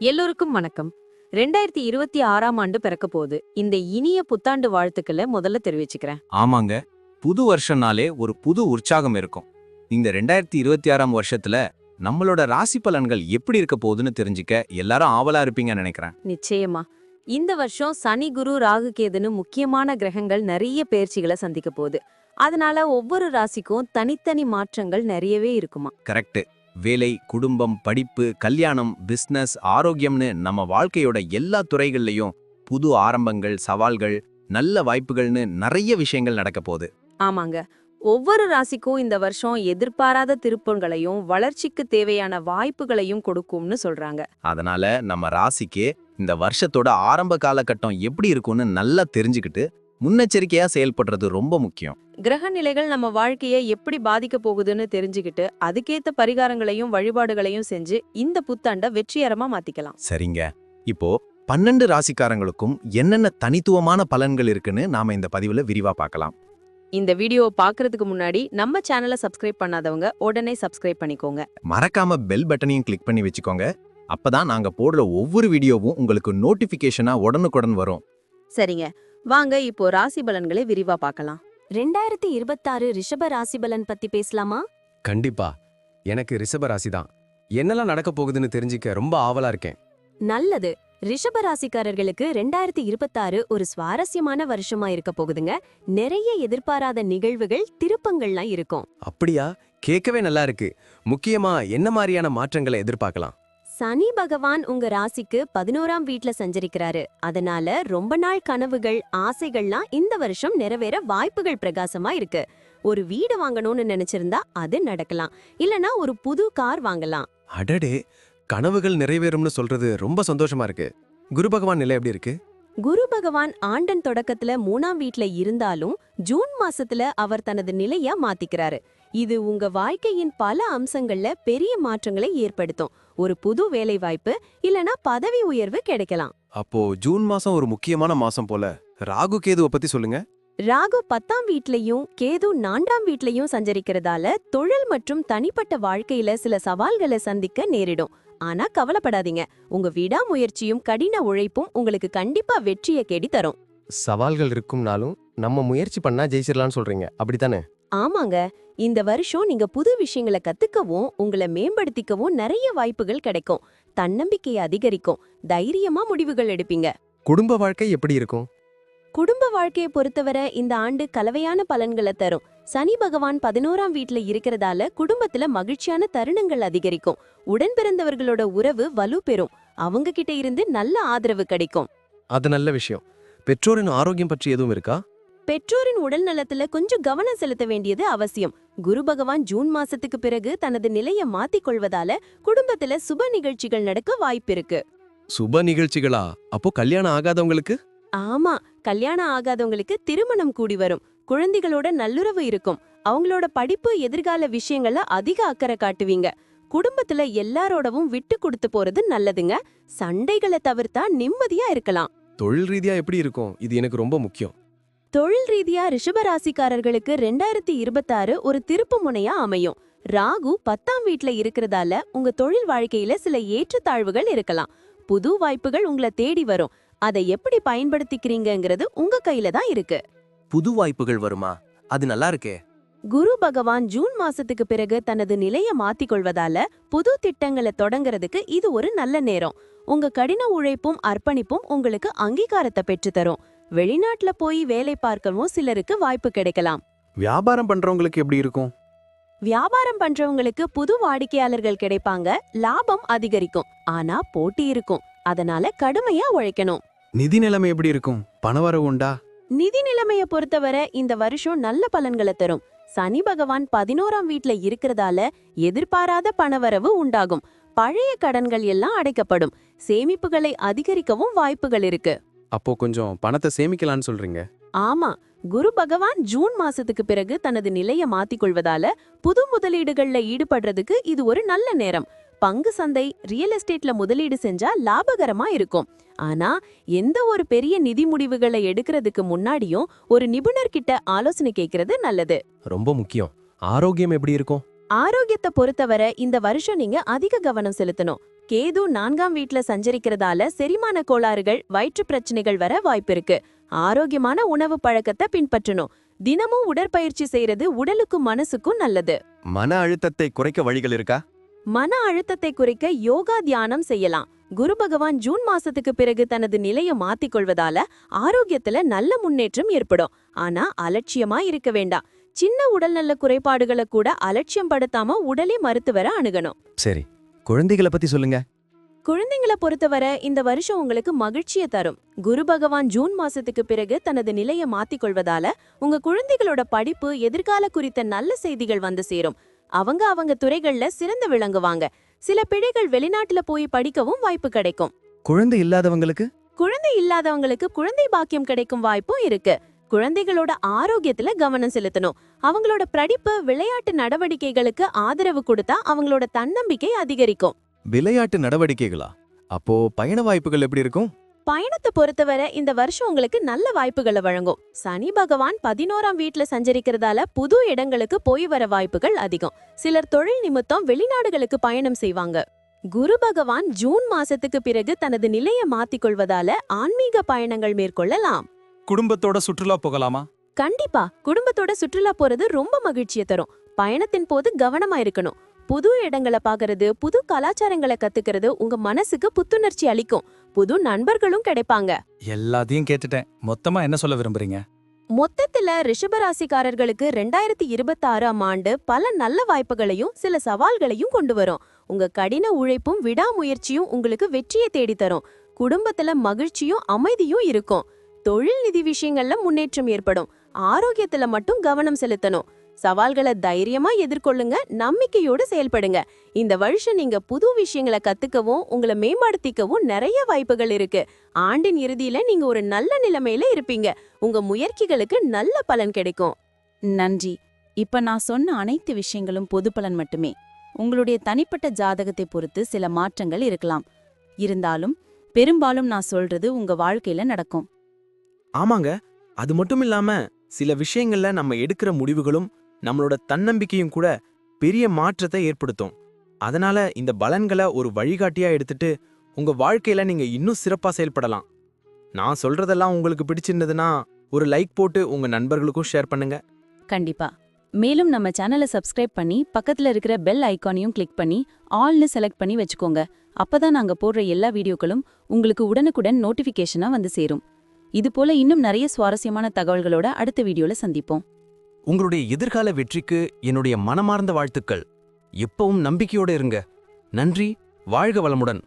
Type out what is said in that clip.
எல்லோருக்கும் வணக்கம். 2026ஆம் ஆண்டு பிறக்க போகுது. இந்த இனிய புத்தாண்டு வாழ்த்துக்களை முதல்ல தெரிவிச்சுக்கிறேன். ஆமாங்க. புது வருஷம்னாலே ஒரு புது உற்சாகம் இருக்கும். இந்த 2026ஆம் வருஷத்துல நம்மளோட ராசி பலன்கள் எப்படி இருக்க போகுதுன்னு தெரிஞ்சுக்க எல்லாரும் ஆவலா இருப்பீங்கன்னு நினைக்கிறேன். நிச்சயமா. இந்த வருஷம் சனி, குரு, ராகு, கேதுன்னு முக்கியமான கிரகங்கள் நிறைய பெயர்ச்சிகளை சந்திக்க போகுது. அதனால ஒவ்வொரு ராசிக்கும் தனித்தனி மாற்றங்கள் நிறையவே இருக்குமா. கரெக்ட். வேலை, குடும்பம், படிப்பு, கல்யாணம், பிசினஸ், ஆரோக்கியம்னு நம்ம வாழ்க்கையோட எல்லா துறைகள்லயும் புது ஆரம்பங்கள், சவால்கள், நல்ல வாய்ப்புகள்னு நிறைய விஷயங்கள் நடக்க போகுது. ஆமாங்க. ஒவ்வொரு ராசிக்கும் இந்த வருஷம் எதிர்பாராத திருப்பங்களையும் வளர்ச்சிக்கு தேவையான வாய்ப்புகளையும் கொடுக்கும்னு சொல்றாங்க. அதனால நம்ம ராசிக்கு இந்த வருஷத்தோட ஆரம்ப காலகட்டம் எப்படி இருக்கும்னு நல்லா தெரிஞ்சுக்கிட்டு முன்னெச்சரிக்கையா செயல்படுறது ரொம்ப முக்கியம். கிரக நிலைகள் நம்ம வாழ்க்கையை எப்படி பாதிக்க போகுதுன்னு தெரிஞ்சுக்கிட்டு அதுக்கேத்த பரிகாரங்களையும் வழிபாடுகளையும் செஞ்சு இந்த புத்தாண்ட வெற்றிகரமா மாத்திக்கலாம். சரிங்க. இப்போ 12 ராசிக்காரங்களுக்கும் என்னென்ன தனித்துவமான பலன்கள் இருக்குன்னு நாம இந்த பதிவுல விரிவா பார்க்கலாம். இந்த வீடியோவை பார்க்கறதுக்கு முன்னாடி நம்ம சேனலை சப்ஸ்கிரைப் பண்ணாதவங்க உடனே சப்ஸ்கிரைப் பண்ணிக்கோங்க. மறக்காம பெல் பட்டனையும் கிளிக் பண்ணி வச்சுக்கோங்க. அப்பதான் நாங்க போடுற ஒவ்வொரு வீடியோவும் உங்களுக்கு நோட்டிபிகேஷனா உடனுக்குடன் வரும். சரிங்க, வாங்க இப்போ ராசி பலன்களை விரிவா பார்க்கலாம். 2026 ரிஷப ராசி பலன் பத்தி பேசலாமா? கண்டிப்பா. எனக்கு ரிஷப ராசி தான். என்னெல்லாம் நடக்க போகுதுன்னு தெரிஞ்சுக்க ரொம்ப ஆவலா இருக்கேன். நல்லது. ரிஷப ராசிக்காரர்களுக்கு 2026 ஒரு சுவாரஸ்யமான வருஷமா இருக்க போகுதுங்க. நிறைய எதிர்பாராத நிகழ்வுகள், திருப்பங்கள்லாம் இருக்கும். அப்படியா? கேட்கவே நல்லா இருக்கு. முக்கியமா என்ன மாதிரியான மாற்றங்களை எதிர்பார்க்கலாம்? சனி பகவான் உங்க ராசிக்கு 11ஆம் வீட்ல சஞ்சரிக்கிறாரு. அதனால ரொம்ப நாள் கனவுகள், ஆசைகள்லாம் இந்த வருஷம் நிறைவேற வாய்ப்புகள் பிரகாசமா இருக்கு. ஒரு வீடு வாங்கணும்னு நினைச்சிருந்தா அது நடக்கலாம். இல்லனா ஒரு புது கார் வாங்கலாம். அடடே, கனவுகள் நிறைவேறும்னு சொல்றது ரொம்ப சந்தோஷமா இருக்கு. குரு பகவான் நிலை எப்படி இருக்கு? குரு பகவான் ஆண்டன் தொடக்கத்துல 3ஆம் வீட்ல இருந்தாலும் ஜூன் மாசத்துல அவர் தனது நிலையா மாத்திக்கிறாரு. இது உங்க வாழ்க்கையின் பல அம்சங்கள்ல பெரிய மாற்றங்களை ஏற்படுத்தும். ஒரு புது வேலை வாய்ப்பு இல்லனா பதவி உயர்வு கிடைக்கலாம். அப்போ ஜூன் மாசம் ஒரு முக்கியமான மாசம் போல. ராகு கேதுவை பத்தி சொல்லுங்க. ராகு 10ஆம் வீட்லயும் கேது 4ஆம் வீட்லயும் சஞ்சரிக்கிறதால தொழில் மற்றும் தனிப்பட்ட வாழ்க்கையில சில சவால்களை சந்திக்க நேரிடும். ஆனா கவலைப்படாதீங்க, உங்க விடாமுயற்சியும் கடின உழைப்பும் உங்களுக்கு கண்டிப்பா வெற்றியை கேடி தரும். சவால்கள் இருக்கும்னாலும் நம்ம முயற்சி பண்ணா ஜெயிச்சிடலாம்னு சொல்றீங்க, அப்படித்தானே? ஆமாங்க. இந்த வருஷம் நீங்க புது விஷயங்களை கத்துக்கவும் உங்களை மேம்படுத்திக்கவும் நிறைய வாய்ப்புகள் கிடைக்கும். தன்னம்பிக்கையை அதிகரிக்கும். தைரியமா முடிவுகள் எடுப்பீங்க. குடும்ப வாழ்க்கை எப்படி இருக்கும்? குடும்ப வாழ்க்கையை பொறுத்தவரை இந்த ஆண்டு கலவையான பலன்களை தரும். சனி பகவான் 11ஆம் வீட்ல இருக்கிறதால குடும்பத்துல மகிழ்ச்சியான தருணங்கள் அதிகரிக்கும். உடன் பிறந்தவர்களோட உறவு வலு பெறும். அவங்க கிட்ட இருந்து நல்ல ஆதரவு கிடைக்கும். அது நல்ல விஷயம். பெற்றோரின் ஆரோக்கியம் பற்றி எதுவும் இருக்கா? பெற்றோரின் உடல் நலத்துல கொஞ்சம் கவனம் செலுத்த வேண்டியது அவசியம். குரு பகவான் ஜூன் மாசத்துக்கு பிறகு தனது நிலையை மாத்திக் கொள்வதால குடும்பத்துல சுப நிகழ்ச்சிகள் நடக்க வாய்ப்பிருக்கு. சுப நிகழ்ச்சிகளா? அப்போ கல்யாணம் ஆகாதவங்களுக்கு? ஆமா, கல்யாணம் ஆகாதவங்களுக்கு திருமணம் கூடி வரும். குழந்தைகளோட நல்லுறவு இருக்கும். அவங்களோட படிப்பு, எதிர்கால விஷயங்கள அதிக அக்கறை காட்டுவீங்க. குடும்பத்துல எல்லாரோடவும் விட்டு கொடுத்து போறது நல்லதுங்க. சண்டைகளை தவிர்த்தா நிம்மதியா இருக்கலாம். தொழில் ரீதியா எப்படி இருக்கும்? இது எனக்கு ரொம்ப முக்கியம். தொழில் ரீதியா ரிஷபராசிக்காரர்களுக்கு 2026 ஒரு திருப்பு முனையா அமையும். ராகு 10ஆம் வீட்ல இருக்கிறதால உங்க தொழில் வாழ்க்கையில சில ஏற்றத்தாழ்வுகள் இருக்கலாம். புது வாய்ப்புகள் உங்களை தேடி வரும். அதை எப்படி பயன்படுத்திக்கிறீங்கிறது உங்க கையில தான் இருக்கு. புது வாய்ப்புகள் வருமா? அது நல்லா இருக்கே. குரு பகவான் ஜூன் மாசத்துக்கு பிறகு தனது நிலையை மாத்திக் கொள்வதால புது திட்டங்களை தொடங்குறதுக்கு இது ஒரு நல்ல நேரம். உங்க கடின உழைப்பும் அர்ப்பணிப்பும் உங்களுக்கு அங்கீகாரத்தை பெற்று தரும். வெளிநாட்டுல போய் வேலை பார்க்கவும் சிலருக்கு வாய்ப்பு கிடைக்கலாம். வியாபாரம் பண்றவங்களுக்கு எப்படி இருக்கும்? வியாபாரம் பண்றவங்களுக்கு புது வாடிக்கையாளர்கள் கிடைப்பாங்க. லாபம் அதிகரிக்கும். ஆனா போட்டி இருக்கும். அதனால கடுமையா உழைக்கணும். நிதி நிலைமை எப்படி இருக்கும்? பணவரவு உண்டா? நிதி நிலைமைய பொறுத்தவரை இந்த வருஷம் நல்ல பலன்களை தரும். சனி பகவான் 11ஆம் வீட்ல இருக்கிறதால எதிர்பாராத பணவரவு உண்டாகும். பழைய கடன்கள் எல்லாம் அடைக்கப்படும். சேமிப்புகளை அதிகரிக்கவும் வாய்ப்புகள் இருக்கு. அப்போ கொஞ்சம் பணத்தை சேமிக்கலாம்னு சொல்றீங்க? ஆமா, குரு பகவான் ஜூன் மாசத்துக்கு பிறகு தனது நிலையை மாத்திக் கொள்வதால புது முதலீடுகள்ல ஈடுபடுறதுக்கு இது ஒரு நல்ல நேரம். பங்கு சந்தை, ரியல் எஸ்டேட்ல முதலீடு செஞ்சா லாபகரமா இருக்கும். ஆனா எந்த ஒரு பெரிய நிதி முடிவுகளை எடுக்கிறதுக்கு முன்னாடியும் ஒரு நிபுணர்கிட்ட ஆலோசனை கேட்கறது நல்லது. ரொம்ப முக்கியம். ஆரோக்கியம் எப்படி இருக்கும்? ஆரோக்கியத்தை பொறுத்தவரை இந்த வருஷம் நீங்க அதிக கவனம் செலுத்தணும். கேது 4ஆம் வீட்ல சஞ்சரிக்கிறதால செரிமான கோளாறுகள், வயிற்று பிரச்சனைகள் வர வாய்ப்பிருக்கு. ஆரோக்கியமான உணவு பழக்கத்தை பின்பற்றணும். தினமும் உடற்பயிற்சி செய்யறது உடலுக்கும் மனசுக்கும் நல்லது. மன அழுத்தத்தை குறைக்க வழிகள் இருக்கா? மன அழுத்தத்தை குறைக்க யோகா, தியானம் செய்யலாம். குரு பகவான் ஜூன் மாசத்துக்கு பிறகு தனது நிலைய மாத்திக் கொள்வதால ஆரோக்கியத்துல நல்ல முன்னேற்றம் ஏற்படும். ஆனா அலட்சியமா இருக்க வேண்டாம். சின்ன உடல்நல குறைபாடுகளை கூட அலட்சியம் படுத்தாம உடலே மருத்துவரை அணுகணும். சரி, குழந்தைகளை பத்தி சொல்லுங்க. குழந்தைங்களை பொறுத்தவரை இந்த வருஷம் உங்களுக்கு மகிழ்ச்சியை தரும். குரு பகவான் ஜூன் மாசத்துக்கு பிறகு தனது நிலைய மாத்திக் கொள்வதால உங்க குழந்தைகளோட படிப்பு, எதிர்கால குறித்த நல்ல செய்திகள் வந்து சேரும். அவங்க துறைகள்ல சிறந்து விளங்குவாங்க. சில பிள்ளைகள் வெளிநாட்டுல போய் படிக்கவும் வாய்ப்பு கிடைக்கும். குழந்தை இல்லாதவங்களுக்கு? குழந்தை இல்லாதவங்களுக்கு குழந்தை பாக்கியம் கிடைக்கும் வாய்ப்பும் இருக்கு. குழந்தைகளோட ஆரோக்கியத்துல கவனம் செலுத்தணும். அவங்களோட படிப்பு, விளையாட்டு நடவடிக்கைகளுக்கு ஆதரவு கொடுத்தா அவங்களோட தன்னம்பிக்கை அதிகரிக்கும். விளையாட்டு நடவடிக்கைகளா? அப்போ பயண வாய்ப்புகள் எப்படி இருக்கும்? பயணத்தை பொறுத்தவரை இந்த வருஷம் உங்களுக்கு நல்ல வாய்ப்புகளை வழங்கும். சனி பகவான் 11ஆம் வீட்ல சஞ்சரிக்கிறதால புது இடங்களுக்கு போய் வர வாய்ப்புகள் அதிகம். சிலர் தொழில் நிமித்தம் வெளிநாடுகளுக்கு பயணம் செய்வாங்க. குரு பகவான் ஜூன் மாசத்துக்கு பிறகு தனது நிலையை மாத்திக் கொள்வதால ஆன்மீக பயணங்கள் மேற்கொள்ளலாம். குடும்பத்தோட சுற்றுலா போகலாமா? கண்டிப்பா குடும்பத்தோட சுற்றுலா போறது ரொம்ப மகிழ்ச்சியை தரும். பயணத்தின் போது கவனமா இருக்கணும். புது இடங்களை பாக்குறது, புது கலாச்சாரங்களை கத்துக்கிறது உங்க மனசுக்கு புத்துணர்ச்சி அளிக்கும். புது நண்பர்களும் கிடைப்பாங்க. எல்லாத்தையும் கேட்டுட்டேன். மொத்தமா என்ன சொல்ல விரும்புறீங்க? மொத்தத்துல ரிஷபராசிக்காரர்களுக்கு 2026ஆம் ஆண்டு பல நல்ல வாய்ப்புகளையும் சில சவால்களையும் கொண்டு வரும். உங்க கடின உழைப்பும் விடாமுயற்சியும் உங்களுக்கு வெற்றியை தேடித்தரும். குடும்பத்துல மகிழ்ச்சியும் அமைதியும் இருக்கும். தொழில் நிதி விஷயங்கள்ல முன்னேற்றம் ஏற்படும். ஆரோக்கியத்துல மட்டும் கவனம் செலுத்தணும். சவால்களை தைரியமா எதிர்கொள்ளுங்க, நம்பிக்கையோடு செயல்படுங்க. இந்த வருஷம் நீங்க புது விஷயங்களை கத்துக்கவும் உங்களை மேம்படுத்திக்கவும் நிறைய வாய்ப்புகள் இருக்கு. ஆண்டின் இறுதியில நீங்க ஒரு நல்ல நிலைமையில இருப்பீங்க. உங்க முயற்சிகளுக்கு நல்ல பலன் கிடைக்கும். நன்றி. இப்ப நான் சொன்ன அனைத்து விஷயங்களும் பொது பலன் மட்டுமே. உங்களுடைய தனிப்பட்ட ஜாதகத்தை பொறுத்து சில மாற்றங்கள் இருக்கலாம். இருந்தாலும் பெரும்பாலும் நான் சொல்றது உங்க வாழ்க்கையில நடக்கும். ஆமாங்க, அது மட்டும் இல்லாம சில விஷயங்கள்ல நம்ம எடுக்கிற முடிவுகளும் நம்மளோட தன்னம்பிக்கையும் கூட பெரிய மாற்றத்தை ஏற்படுத்தும். அதனால இந்த பலன்களை ஒரு வழிகாட்டியா எடுத்துட்டு உங்க வாழ்க்கையில நீங்க இன்னும் சிறப்பா செயல்படலாம். நான் சொல்றதெல்லாம் உங்களுக்கு பிடிச்சிருந்ததுன்னா ஒரு லைக் போட்டு உங்க நண்பர்களுக்கும் ஷேர் பண்ணுங்க. கண்டிப்பா. மேலும் நம்ம சேனலை சப்ஸ்கிரைப் பண்ணி பக்கத்துல இருக்கிற பெல் ஐகானையும் கிளிக் பண்ணி ஆல்னு செலக்ட் பண்ணி வச்சுக்கோங்க. அப்பதான் நாங்க போடுற எல்லா வீடியோக்களும் உங்களுக்கு உடனுக்குடன் நோட்டிஃபிகேஷனா வந்து சேரும். இது போல இன்னும் நிறைய சுவாரஸ்யமான தகவல்களோட அடுத்த வீடியோல சந்திப்போம். உங்களுடைய எதிர்கால வெற்றிக்கு என்னுடைய மனமார்ந்த வாழ்த்துக்கள். எப்பவும் நம்பிக்கையோட இருங்க. நன்றி. வாழ்க வளமுடன்.